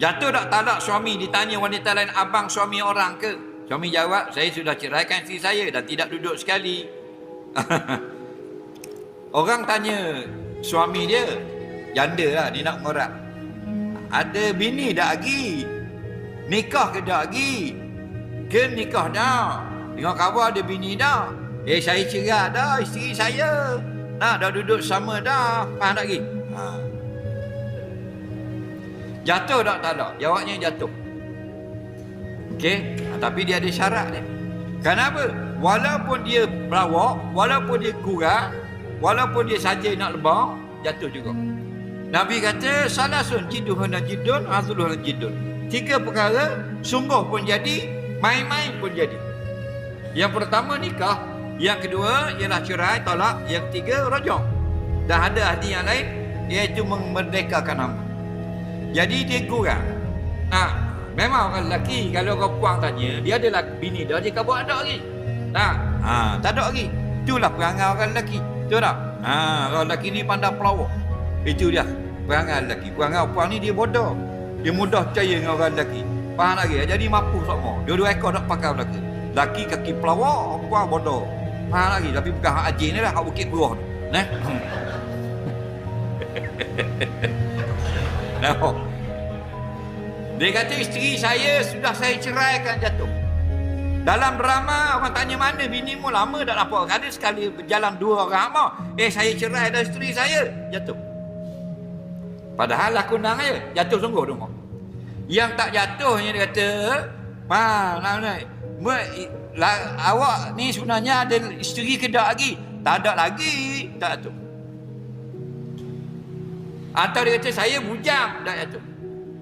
Jatuh tak talak suami, ditanya wanita lain, abang suami orang ke? Suami jawab, saya sudah ceraikan isteri saya dan tidak duduk sekali. Orang tanya suami dia, janda lah, dia nak ngorak. Ada bini dah lagi? Nikah ke dah lagi? Ke nikah dah? Tengok khabar ada bini dah. Saya cerai dah isteri saya. Nah, dah duduk sama dah. Faham tak lagi? Jatuh tak talak? Jawabnya jatuh. Okey? Tapi dia ada syarat dia. Kenapa? Walaupun dia pelawak, walaupun dia kurang, walaupun dia saja nak lebah, jatuh juga. Nabi kata, salasun jiduhun jidun, azuluhun jidun. 3 perkara, sungguh pun jadi, main-main pun jadi. Yang pertama nikah, yang kedua ialah cerai, talak, yang ketiga rajam. Dan ada hati yang lain, iaitu memerdekakan hamba. Jadi dia kurang. Memang orang lelaki, kalau orang puang tanya, dia ada bini dah, dia kabut ada lagi. Tak ada lagi. Itulah perangai orang lelaki. Betul tak? Orang lelaki ni pandai pelawak. Itu dia perangai lelaki. Perangai puang ni dia bodoh. Dia mudah percaya dengan orang lelaki. Faham lagi? Jadi mampu semua. Dua-dua ekor tak pakai lelaki. Lelaki kaki pelawak, puang bodoh. Faham lagi? Tapi bukan hak Haji ni lah, hak Bukit Buruh ni. Dia kata isteri saya sudah saya ceraikan, jatuh. Dalam drama orang tanya mana binimu, lama dah lapor. Ada sekali berjalan 2 orang mau. Saya cerai dah isteri saya, jatuh. Padahal aku nang aja, jatuh sungguh rumah. Yang tak jatuhnya dia kata, awak ni sebenarnya ada isteri ke tak lagi? Tak ada lagi, tak jatuh. Atau dia kata saya bujang, tak jatuh.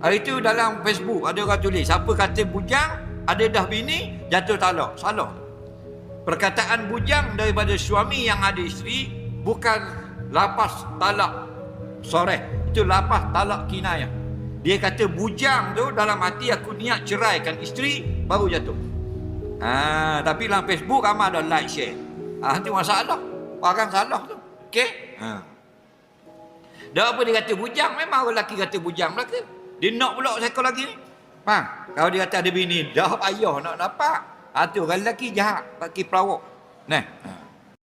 Hari itu dalam Facebook ada orang tulis, siapa kata bujang, ada dah bini, jatuh talak. Salah. Perkataan bujang daripada suami yang ada isteri bukan lapas talak soreh, itu lapas talak kinayah. Dia kata bujang tu dalam hati aku niat ceraikan isteri, baru jatuh. Tapi dalam Facebook ramai ada like share. Itu masalah. Orang salah tu. Okey? Dah apa dia kata bujang, memang orang lelaki kata bujang belaka. Dia nak pula seekor lagi ni. Kalau dia kata ada bini, dah payah nak dapat. Tu orang lelaki jahat, pakai pelawak.